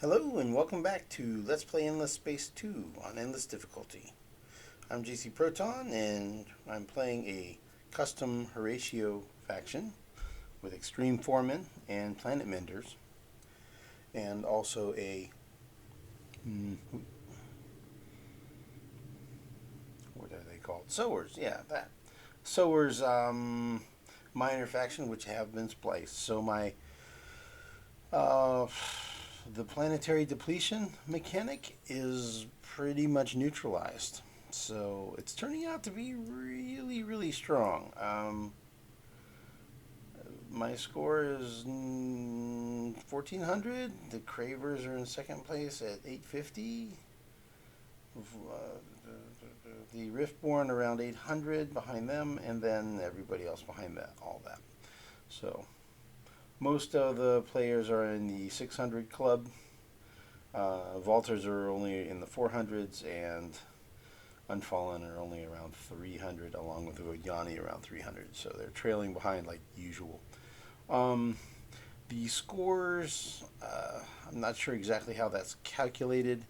Hello and welcome back to Let's Play Endless Space 2 on Endless Difficulty. I'm JC Proton and I'm playing a custom Horatio faction with Extreme Foremen and Planet Menders and also a what are they called? Sowers, yeah, that. Sowers minor faction which have been spliced. So my uh, the planetary depletion mechanic is pretty much neutralized. So it's turning out to be really, really strong. My score is 1400. The Cravers are in second place at 850. The Riftborn around 800 behind them, and then everybody else behind that, all that. So most of the players are in the 600 club. Vaulters are only in the 400s, and Unfallen are only around 300, along with the Yanni around 300. So they're trailing behind like usual. Um, the scores, I'm not sure exactly how that's calculated.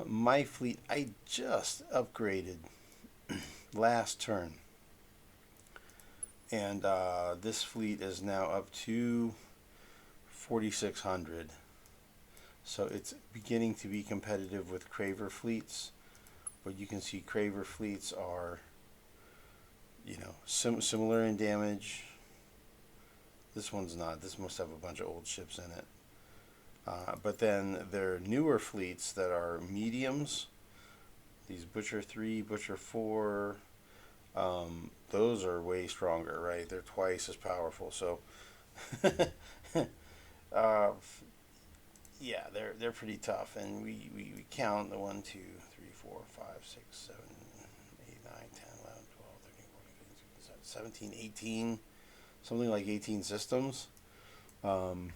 My fleet, I just upgraded last turn. And this fleet is now up to 4,600. So it's beginning to be competitive with Craver fleets. But you can see Craver fleets are, similar in damage. This one's not. This must have a bunch of old ships in it. But then there are newer fleets that are mediums. These Butcher 3, Butcher 4, those are way stronger, right? They're twice as powerful. So, uh, yeah, they're pretty tough. And we count the 1, 2, 3, 4, 5, 6, 7, 8, 9, 10, 11, 12, 13, 14, 15, 16, 17, 18, something like 18 systems. Um,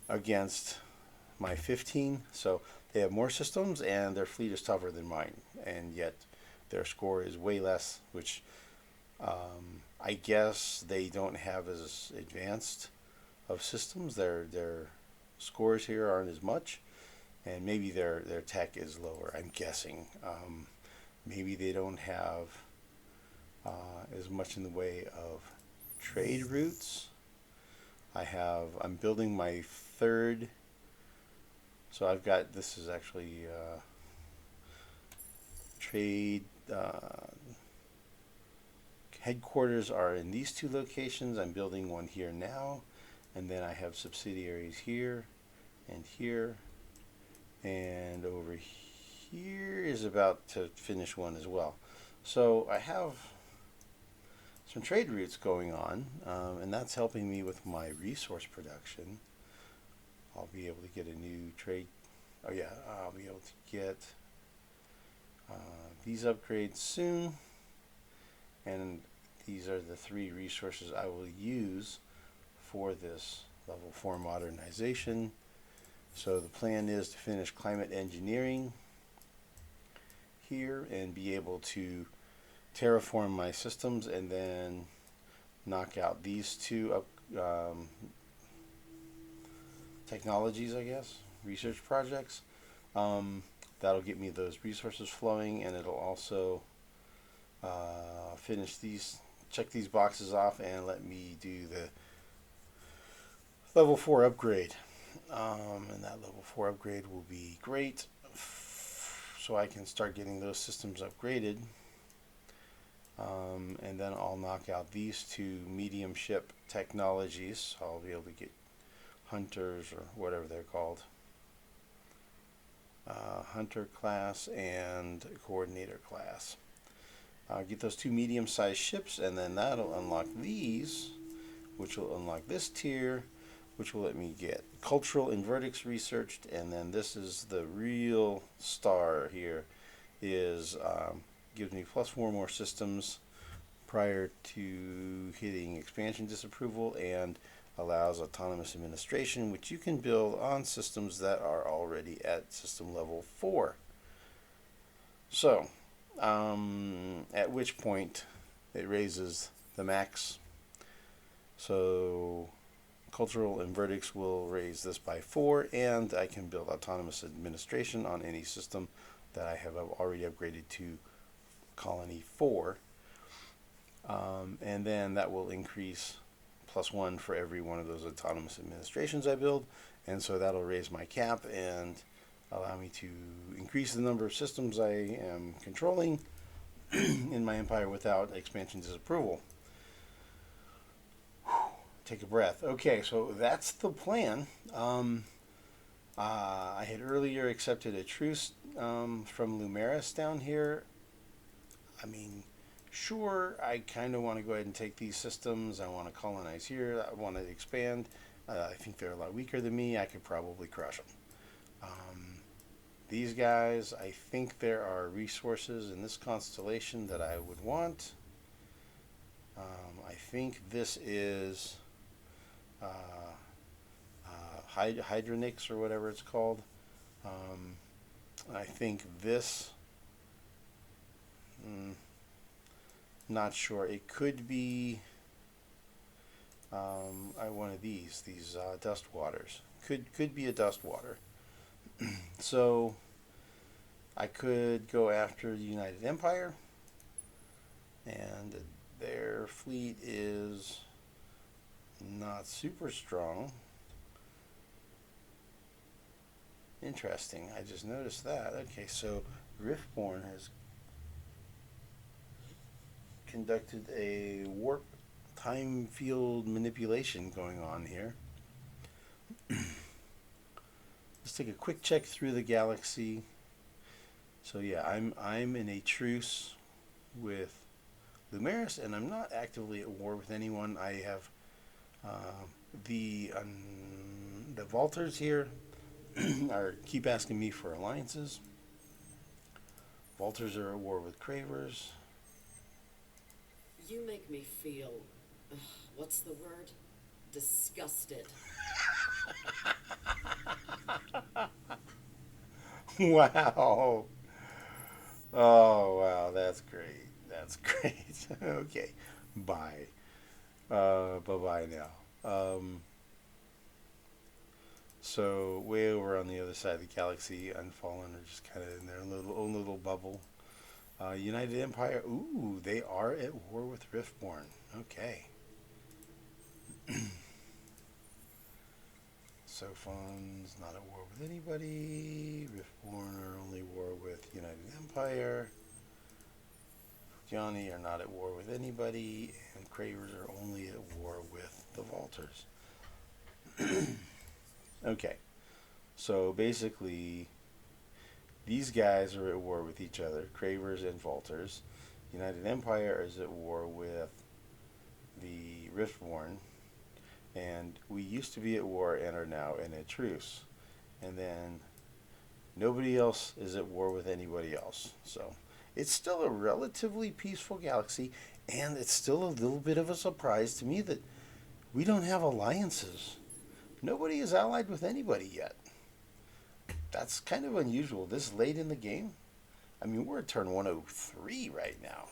Against my 15. So they have more systems and their fleet is tougher than mine. And yet their score is way less, which I guess they don't have as advanced of systems. Their scores here aren't as much. And maybe their tech is lower, I'm guessing. Maybe they don't have as much in the way of trade routes. I'm building my third. So this is actually trade headquarters are in these two locations. I'm building one here now, and then I have subsidiaries here and here, and over here is about to finish one as well. So I have some trade routes going on, and that's helping me with my resource production. I'll be able to get a new trade. Oh yeah, I'll be able to get these upgrades soon, and these are the 3 resources I will use for this level 4 modernization. So the plan is to finish climate engineering here and be able to terraform my systems and then knock out these 2 technologies, I guess, research projects. That'll get me those resources flowing, and it'll also check these boxes off, and let me do the level 4 upgrade. And that level 4 upgrade will be great, so I can start getting those systems upgraded. And then I'll knock out these 2 medium ship technologies. I'll be able to get hunters, or whatever they're called, hunter class and coordinator class. Get those 2 medium-sized ships, and then that'll unlock these, which will unlock this tier, which will let me get cultural and verdicts researched. And then this is the real star here, is gives me +4 more systems prior to hitting expansion disapproval, and allows autonomous administration, which you can build on systems that are already at system level 4. So, at which point it raises the max. So cultural and verdicts will raise this by 4, and I can build autonomous administration on any system that I have already upgraded to colony 4. And then that will increase +1 for every one of those autonomous administrations I build, and so that'll raise my cap and allow me to increase the number of systems I am controlling in my empire without expansion disapproval. Take a breath. Okay, so that's the plan. I had earlier accepted a truce from Lumeris down here. I mean, sure, I kind of want to go ahead and take these systems. I want to colonize here. I want to expand. I think they're a lot weaker than me. I could probably crush them. These guys, I think there are resources in this constellation that I would want. I think this is Hydronix or whatever it's called. I think this, not sure. It could be one of these dust waters. Could be a dust water. So I could go after the United Empire, and their fleet is not super strong. Interesting. I just noticed that. Okay, so Riftborn has conducted a warp time field manipulation going on here. Let's take a quick check through the galaxy. So yeah, I'm in a truce with Lumeris, and I'm not actively at war with anyone. I have the Valters here keep asking me for alliances. Valters are at war with Cravers. You make me feel, what's the word? Disgusted. Wow. Oh, wow, that's great. That's great. Okay. Bye. Bye-bye now. So way over on the other side of the galaxy, Unfallen are just kind of in their own little bubble. United Empire, ooh, they are at war with Riftborn. Okay. Sophon's not at war with anybody. Riftborn are only at war with United Empire. Johnny are not at war with anybody, and Cravers are only at war with the Valters. Okay, so basically, these guys are at war with each other, Cravers and Valters. United Empire is at war with the Riftborn, and we used to be at war and are now in a truce. And then nobody else is at war with anybody else. So it's still a relatively peaceful galaxy, and it's still a little bit of a surprise to me that we don't have alliances. Nobody is allied with anybody yet. That's kind of unusual this late in the game. I mean, we're at turn 103 right now.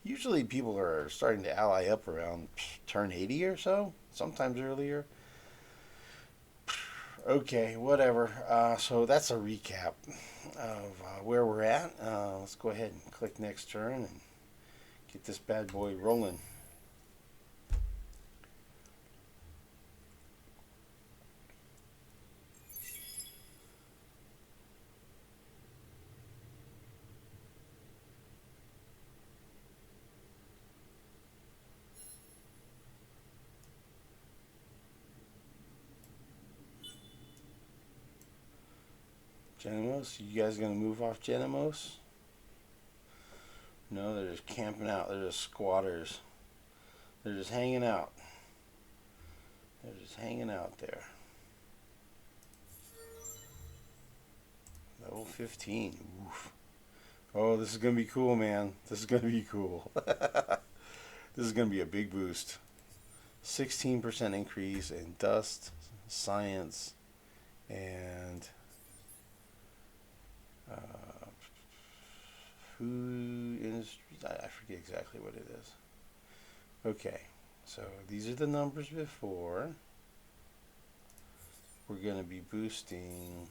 Usually people are starting to ally up around turn 80 or so, sometimes earlier. Okay, whatever. So that's a recap of where we're at. Let's go ahead and click next turn and get this bad boy rolling. Genemos, you guys gonna move off Genemos? No, they're just camping out. They're just squatters. They're just hanging out. They're just hanging out there. Level 15. Oof. Oh, this is gonna be cool, man. This is gonna be cool. This is gonna be a big boost. 16% increase in dust, science, and food industry. I forget exactly what it is. Okay, so these are the numbers before. we're going to be boosting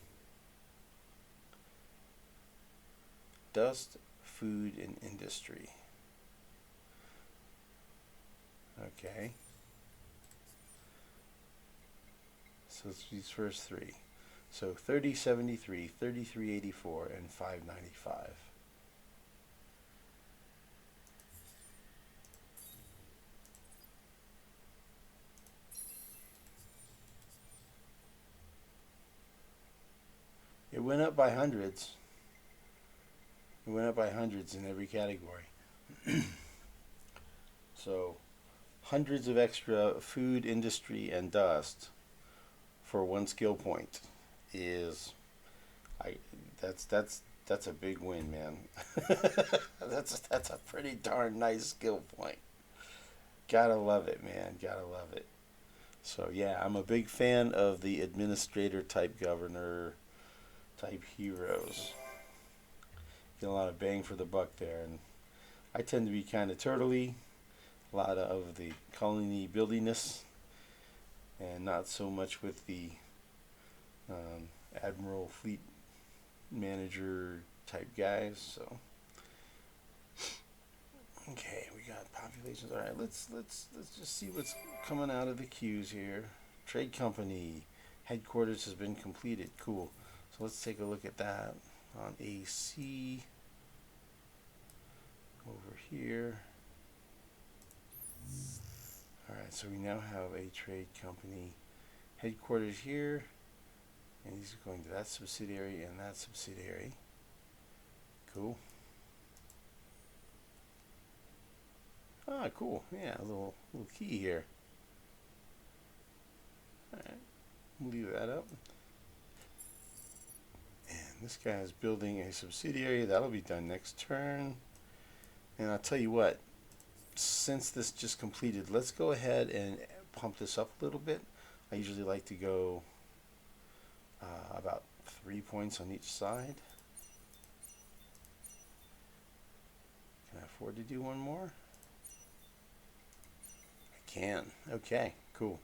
dust, food, and industry. Okay. So it's these first three. So 3073, 3384, and 595. It went up by hundreds. It went up by hundreds in every category. So hundreds of extra food, industry, and dust for one skill point is I that's a big win, man. That's a pretty darn nice skill point. Gotta love it, man. Gotta love it. So yeah, I'm a big fan of the administrator type governor type heroes. Get a lot of bang for the buck there, and I tend to be kind of turtley. A lot of the colony buildiness, and not so much with the admiral fleet manager type guys. So okay, we got populations. All right, let's just see what's coming out of the queues here. Trade company headquarters has been completed. Cool. So let's take a look at that on AC over here. All right, so we now have a trade company headquarters here, and he's going to that subsidiary and that subsidiary. Cool. Ah, cool. Yeah, a little key here. All right, we'll leave that up. And this guy is building a subsidiary. That'll be done next turn. And I'll tell you what, since this just completed, let's go ahead and pump this up a little bit. I usually like to go about 3 points on each side. Can I afford to do one more? I can. Okay, cool.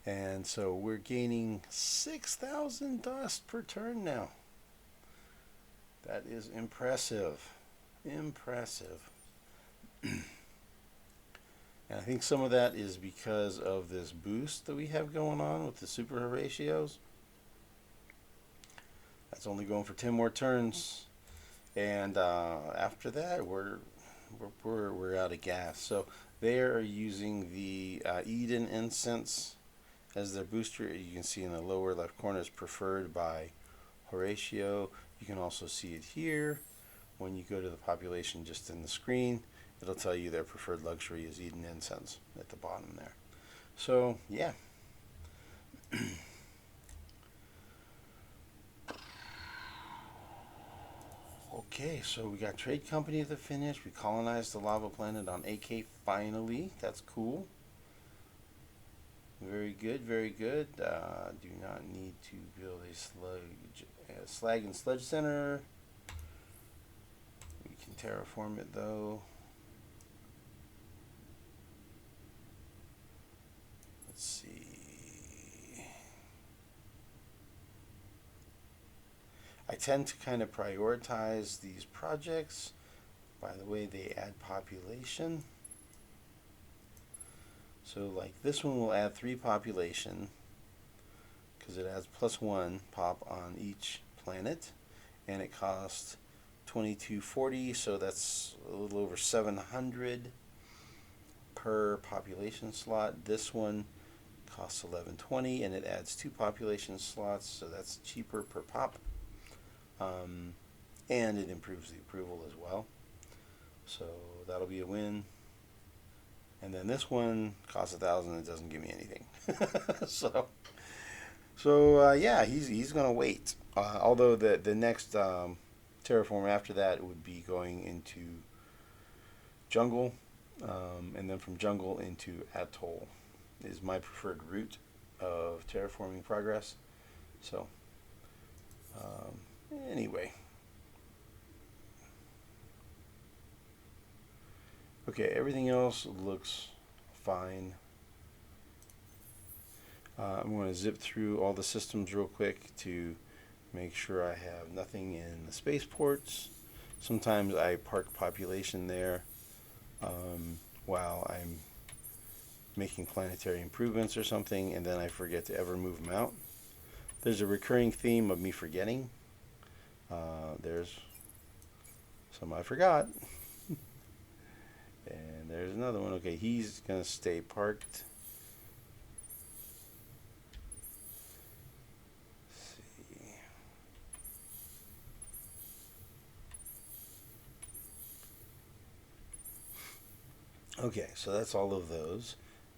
And so we're gaining 6,000 dust per turn now. That is impressive. Impressive. And I think some of that is because of this boost that we have going on with the super Horatios. That's only going for 10 more turns, and after that we're out of gas. So they are using the Eden incense as their booster. You can see in the lower left corner is preferred by Horatio. You can also see it here when you go to the population just in the screen. It'll tell you their preferred luxury is Eden incense at the bottom there. So yeah. Okay, so we got trade company to finish. We colonized the lava planet on AK finally. That's cool. Very good, very good. Do not need to build a slag and sludge center. We can terraform it though. Let's see. I tend to kind of prioritize these projects by the way they add population. So like this one will add 3 population because it adds +1 pop on each planet, and it costs 2240, so that's a little over 700 per population slot. This one costs 1120 and it adds 2 population slots, so that's cheaper per pop. And it improves the approval as well, so that'll be a win. And then this one costs 1,000 and it doesn't give me anything. so yeah, he's gonna wait. Although the next terraform after that would be going into jungle, and then from jungle into atoll is my preferred route of terraforming progress. So anyway. Okay, everything else looks fine. I'm going to zip through all the systems real quick to make sure I have nothing in the spaceports. Sometimes I park population there while I'm making planetary improvements or something, and then I forget to ever move them out. There's a recurring theme of me forgetting. There's some I forgot. And there's another one. Okay, he's going to stay parked. Let's see. Okay, so that's all of those.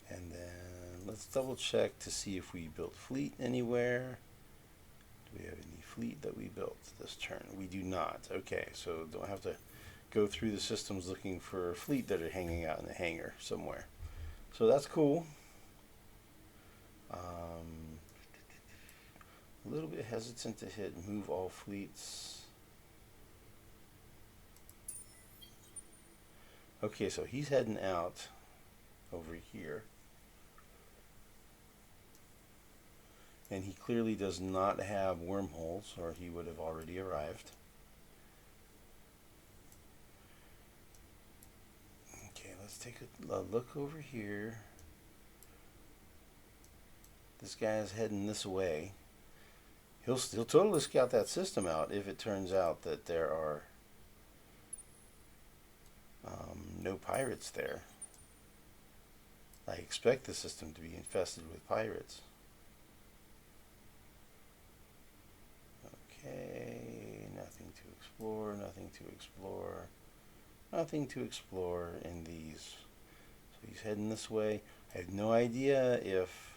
And then let's double check to see if we built fleet anywhere. Do we have any fleet that we built this turn? We do not. Okay, so don't have to go through the systems looking for fleet that are hanging out in the hangar somewhere. So that's cool. A little bit hesitant to hit move all fleets. Okay, so he's heading out over here. And he clearly does not have wormholes, or he would have already arrived. Okay, let's take a look over here. This guy is heading this way. He'll totally scout that system out if it turns out that there are no pirates there. I expect the system to be infested with pirates. Okay, nothing to explore, nothing to explore, nothing to explore in these. So he's heading this way. I have no idea if...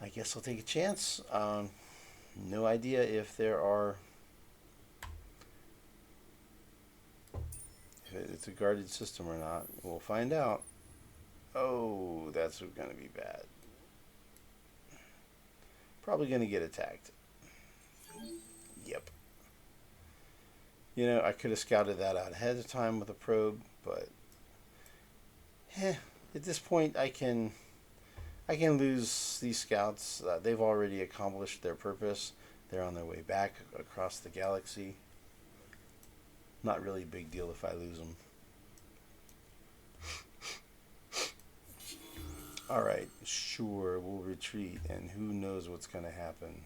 I guess I'll take a chance. No idea if there are... if it's a guarded system or not. We'll find out. Oh, that's going to be bad. Probably going to get attacked. Yep. You know, I could have scouted that out ahead of time with a probe, but... at this point, I can lose these scouts. They've already accomplished their purpose. They're on their way back across the galaxy. Not really a big deal if I lose them. Alright, sure, we'll retreat, and who knows what's going to happen.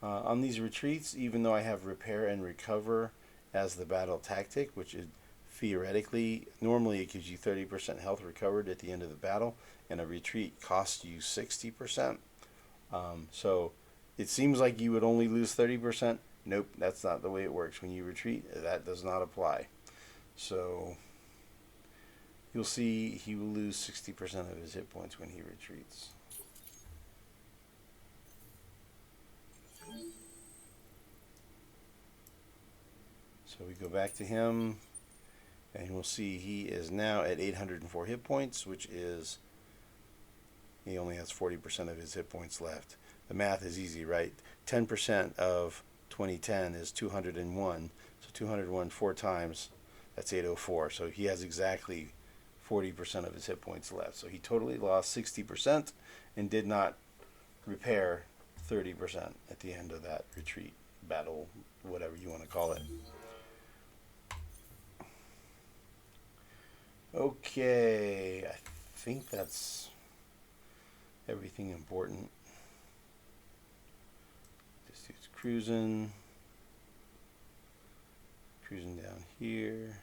On these retreats, even though I have repair and recover as the battle tactic, which is theoretically, normally it gives you 30% health recovered at the end of the battle, and a retreat costs you 60%. So it seems like you would only lose 30%. Nope, that's not the way it works. When you retreat, that does not apply. So you'll see he will lose 60% of his hit points when he retreats. So we go back to him, and we'll see he is now at 804 hit points, which is, he only has 40% of his hit points left. The math is easy, right? 10% of 2010 is 201. So 201 4 times, that's 804. So he has exactly 40% of his hit points left. So he totally lost 60% and did not repair 30% at the end of that retreat, battle, whatever you want to call it. Okay, I think that's everything important. This dude's cruising down here.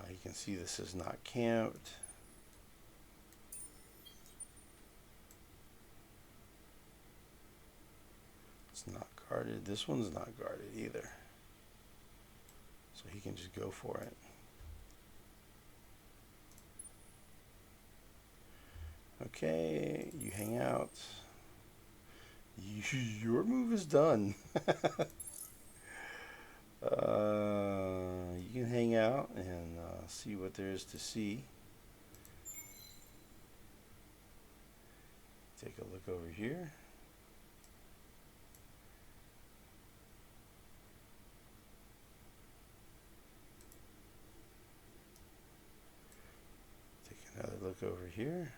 You can see this is not camped. It's not guarded. This one's not guarded either. So he can just go for it. Okay, you hang out. Your move is done. You can hang out and see what there is to see. Take a look over here. look over here.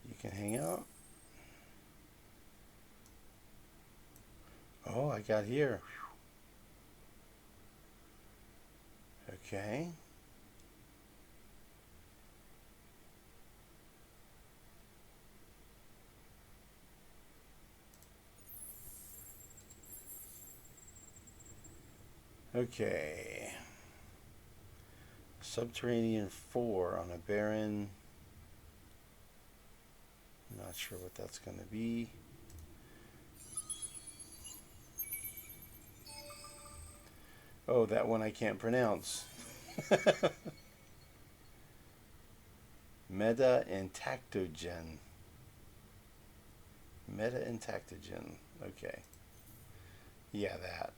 You can hang out. Oh, I got here. Okay. Okay. Subterranean 4 on a barren. Not sure what that's going to be. Oh, that one I can't pronounce. Meta-intactogen. Meta-intactogen. Okay. Yeah, that.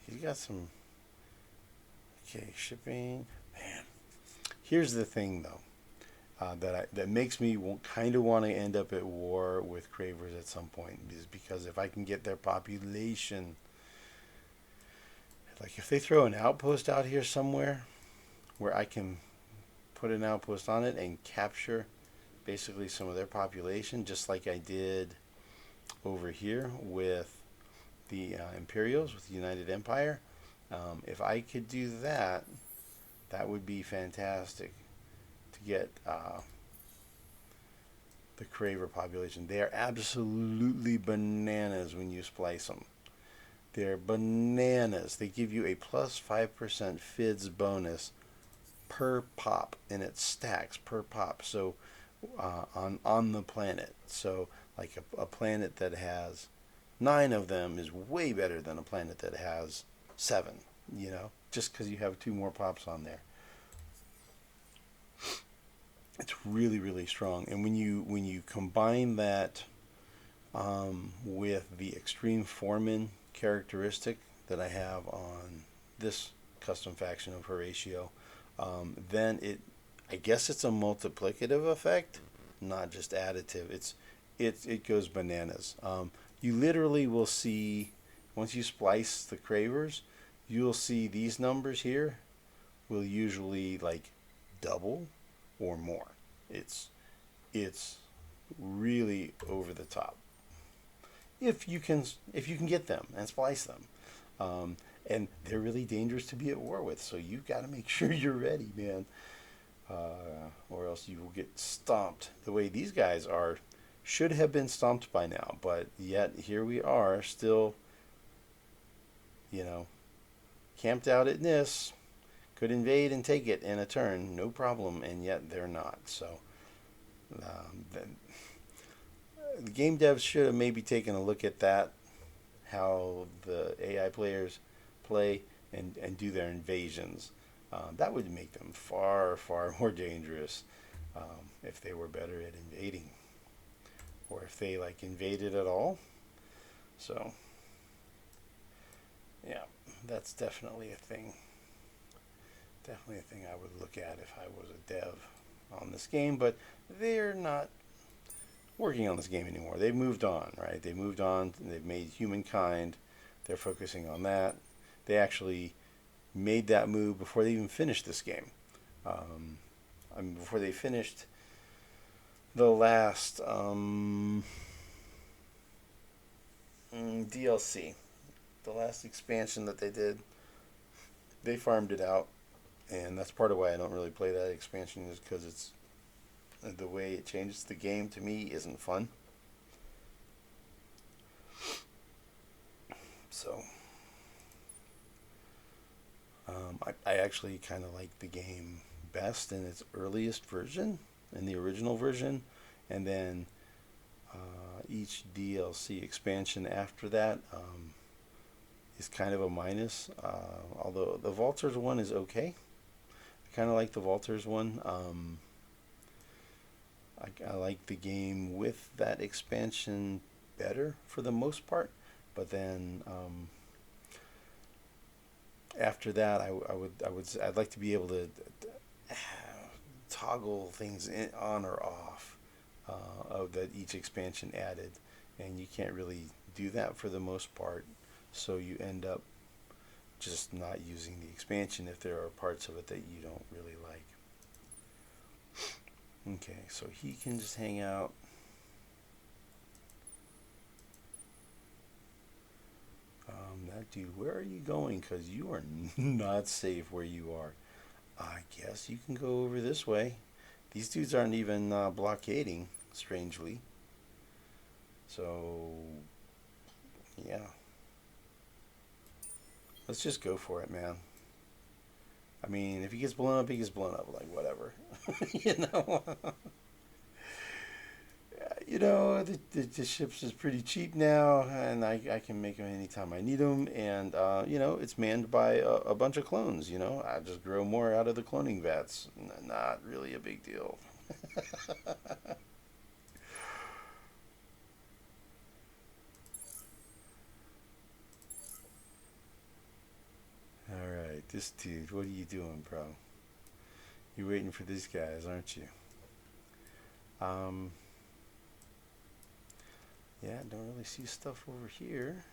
He's got some. Okay, shipping. Man, here's the thing though, that makes me kind of want to end up at war with Cravers at some point, is because if I can get their population, like if they throw an outpost out here somewhere, where I can put an outpost on it and capture basically some of their population, just like I did over here with the Imperials, with the United Empire. If I could do that, that would be fantastic to get the Craver population. They are absolutely bananas when you splice them. They're bananas. They give you a plus 5% FIDS bonus per pop, and it stacks per pop. So on the planet. So like a planet that has 9 of them is way better than a planet that has 7. You know, just because you have 2 more pops on there. It's really, really strong. And when you combine that with the extreme foreman characteristic that I have on this custom faction of Horatio, then I guess it's a multiplicative effect, not just additive. It goes bananas. You literally will see, once you splice the Cravers, you'll see these numbers here will usually like double or more. It's really over the top. If you can get them and splice them, and they're really dangerous to be at war with. So you've got to make sure you're ready, man, or else you will get stomped. The way these guys are, should have been stomped by now, but yet here we are, still, camped out at Nis. Could invade and take it in a turn, no problem, and yet they're not. So the game devs should have maybe taken a look at that, how the AI players play and do their invasions. That would make them far, far more dangerous if they were better at invading, or if they like invaded at all. So yeah, that's definitely a thing. Definitely a thing I would look at if I was a dev on this game, but they're not working on this game anymore. They've moved on, right? They've moved on. They've made humankind. They're focusing on that. They actually made that move before they even finished this game. Before they finished the last DLC, the last expansion that they did, they farmed it out. And that's part of why I don't really play that expansion, is because it's the way it changes the game to me isn't fun. So I actually kind of like the game best in its earliest version, in the original version, and then each DLC expansion after that is kind of a minus. Although the Vaulters one is okay. I kind of like the Vaulters one. I like the game with that expansion better for the most part, but then after that, I'd like to be able to toggle things on or off of that each expansion added, and you can't really do that for the most part, so you end up just not using the expansion if there are parts of it that you don't really like. Okay, so he can just hang out. That dude, where are you going? Because you are not safe where you are. I guess you can go over this way. These dudes aren't even blockading, strangely. So, yeah. Let's just go for it, man. I mean, if he gets blown up, he gets blown up. Like, whatever. you know? The ships is pretty cheap now, and I can make them anytime I need them. And, it's manned by a bunch of clones, I just grow more out of the cloning vats. Not really a big deal. Alright, this dude, what are you doing, bro? You're waiting for these guys, aren't you? Um, yeah, don't really see stuff over here.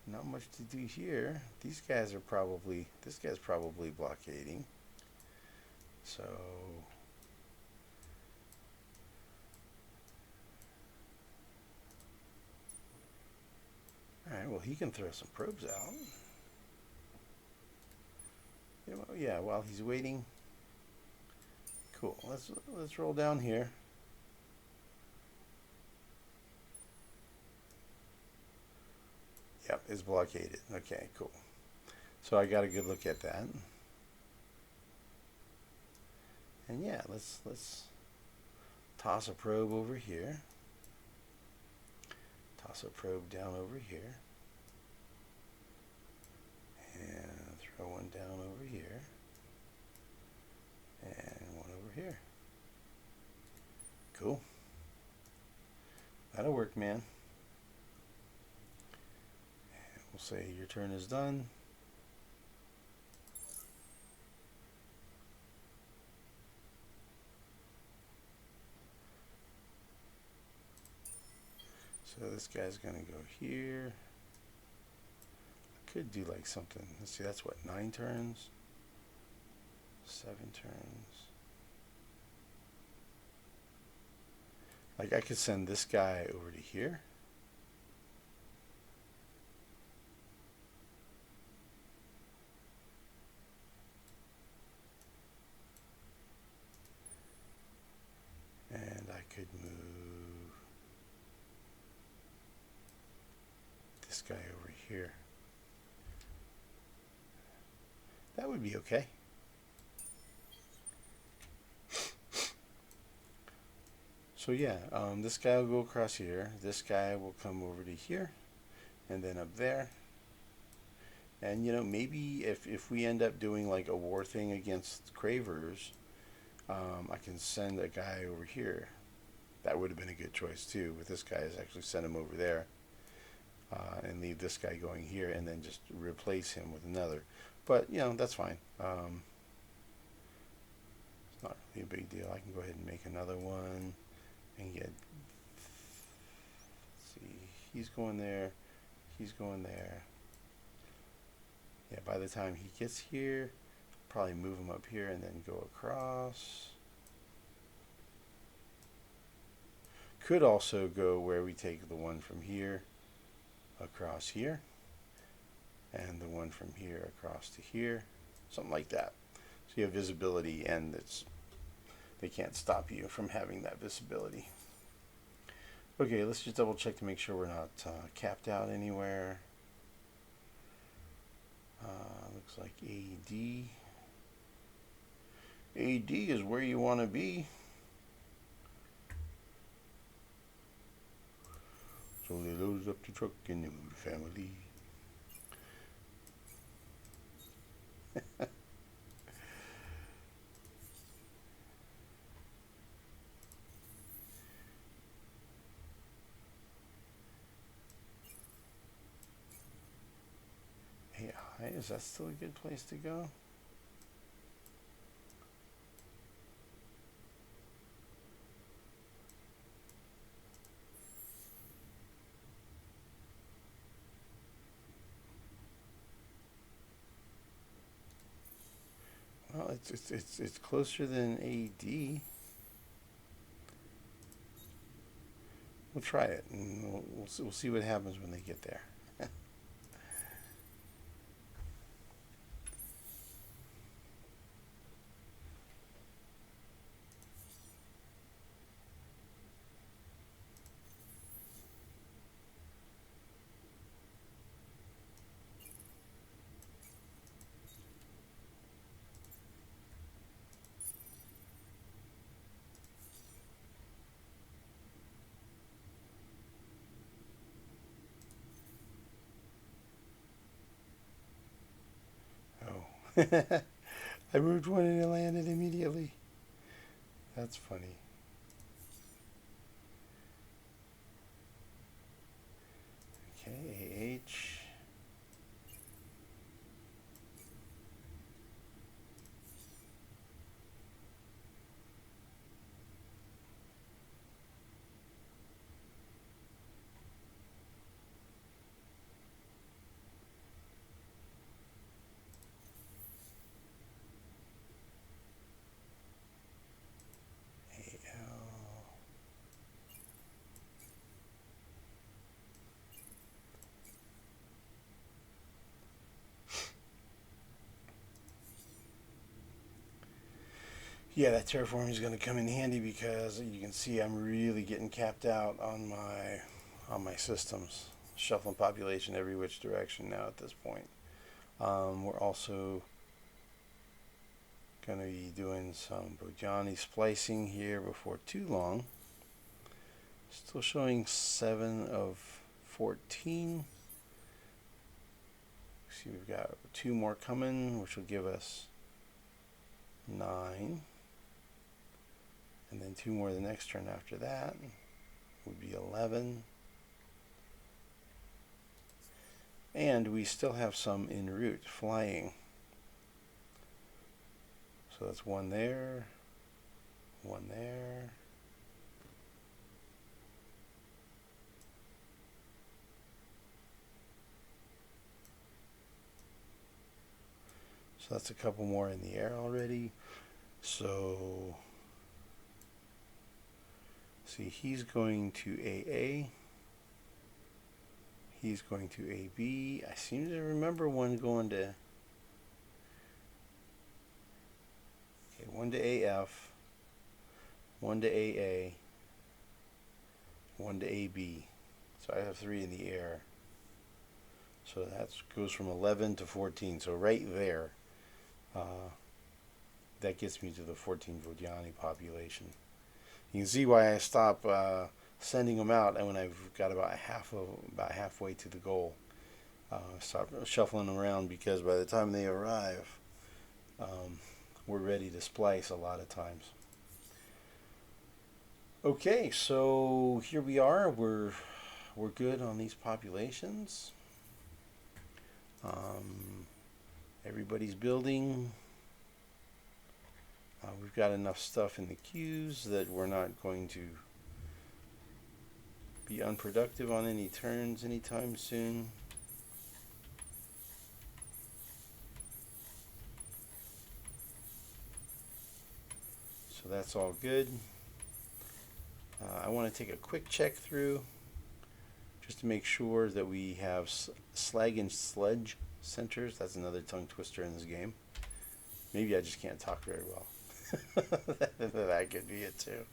Not much to do here. This guy's probably blockading. So, alright, well, he can throw some probes out. Yeah, while he's waiting. Cool. Let's roll down here. Yep, it's blockaded. Okay, cool. So I got a good look at that. And yeah, let's toss a probe over here. Toss a probe down over here. And throw one down over here. And one over here. Cool. That'll work, man. And we'll say your turn is done. So this guy's gonna go here. I could do like something. Let's see, that's what, 9 turns? 7 turns. Like I could send this guy over to here. And I could move this guy over here. That would be okay. So yeah, this guy will go across here. This guy will come over to here, and then up there. And maybe if we end up doing like a war thing against Cravers, I can send a guy over here. That would have been a good choice too. With this guy, is actually send him over there, and leave this guy going here, and then just replace him with another. But that's fine. It's not really a big deal. I can go ahead and make another one. And get, see, he's going there, he's going there. Yeah, by the time he gets here, probably move him up here and then go across. Could also go where we take the one from here across here, and the one from here across to here, something like that. So you have visibility, and they can't stop you from having that visibility. Okay, let's just double check to make sure we're not capped out anywhere. Looks like AD. AD is where you want to be. So they loaded up the truck and they moved the family. AI, is that still a good place to go? it's closer than AD. We'll try it, and we'll see what happens when they get there. Oh. I moved one and it landed immediately. That's funny. Okay, AH. AL. Yeah, that terraforming is going to come in handy because you can see I'm really getting capped out on my systems, shuffling population every which direction now at this point. We're also going to be doing some Bojani splicing here before too long. Still showing 7 of 14. See, we've got 2 more coming, which will give us 9. And then 2 more the next turn after that would be 11. And we still have some en route flying. So that's 1 there, 1 there. So that's a couple more in the air already. So, see, he's going to AA. He's going to AB. I seem to remember one going to... Okay, 1 to AF, 1 to AA, 1 to AB. So I have 3 in the air. So that goes from 11 to 14. So right there, that gets me to the 14 Vodiani population. You can see why I stop sending them out, and when I've got about halfway to the goal, stop shuffling them around, because by the time they arrive, we're ready to splice a lot of times. Okay, so here we are. We're good on these populations. Everybody's building. We've got enough stuff in the queues that we're not going to be unproductive on any turns anytime soon. So that's all good. I want to take a quick check through just to make sure that we have slag and sludge centers. That's another tongue twister in this game. Maybe I just can't talk very well. That could be it too.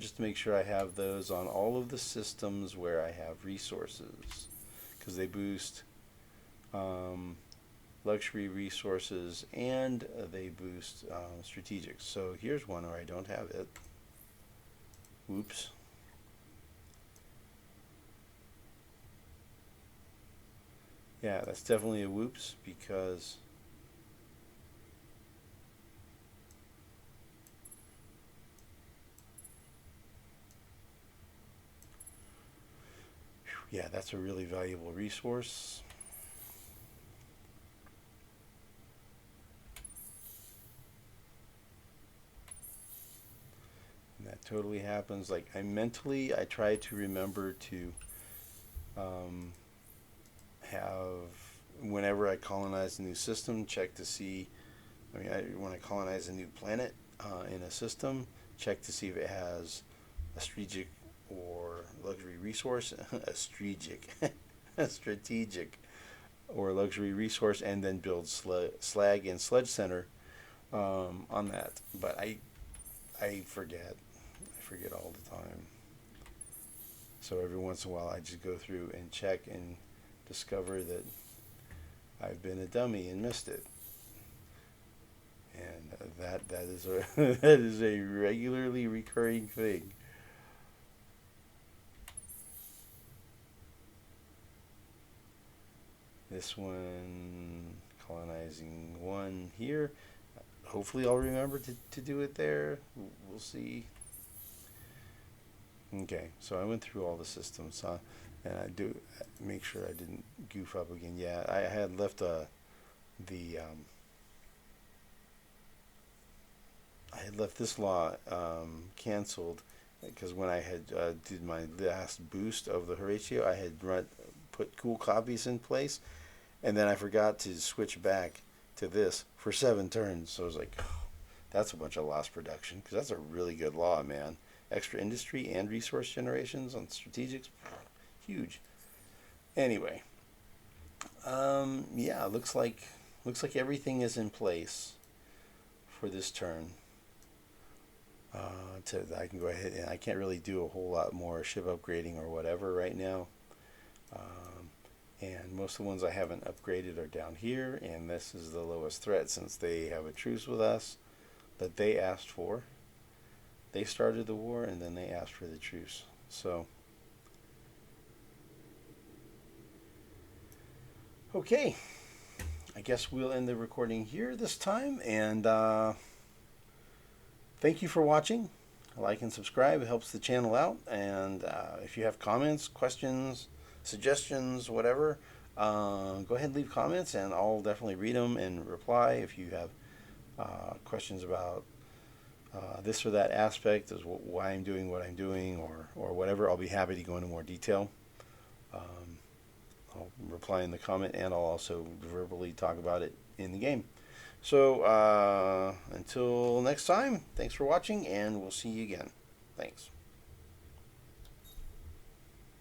Just to make sure I have those on all of the systems where I have resources, because they boost luxury resources and they boost strategic. So here's one where I don't have it. Whoops. Yeah, that's definitely a whoops, because yeah, that's a really valuable resource. And that totally happens. Like, I try to remember to have, whenever I colonize a new system, check to see I mean, when I colonize a new planet in a system, check to see if it has a strategic or luxury resource, a strategic, a strategic or luxury resource, and then build slag and sledge center on that. But I forget. I forget all the time. So every once in a while, I just go through and check and discover that I've been a dummy and missed it. And that is a that is a regularly recurring thing. This one, colonizing one here. Hopefully, I'll remember to do it there. We'll see. Okay, so I went through all the systems, and I do make sure I didn't goof up again. Yeah, I had left the I had left this law canceled because when I had did my last boost of the Horatio, I had put cool copies in place, and then I forgot to switch back to this for 7 turns. So I was like, oh, that's a bunch of lost production because that's a really good law, man. Extra industry and resource generations on strategics, huge. Anyway, yeah, looks like everything is in place for this turn. I can go ahead and I can't really do a whole lot more ship upgrading or whatever right now. And most of the ones I haven't upgraded are down here, and this is the lowest threat since they have a truce with us that they asked for. They started the war and then they asked for the truce. So, okay, I guess we'll end the recording here this time, and thank you for watching. Like and subscribe, it helps the channel out, and if you have comments, questions, suggestions, whatever, go ahead and leave comments, and I'll definitely read them and reply. If you have questions about this or that aspect, is why I'm doing what I'm doing, or whatever, I'll be happy to go into more detail. I'll reply in the comment, and I'll also verbally talk about it in the game. So until next time, thanks for watching, and we'll see you again. Thanks.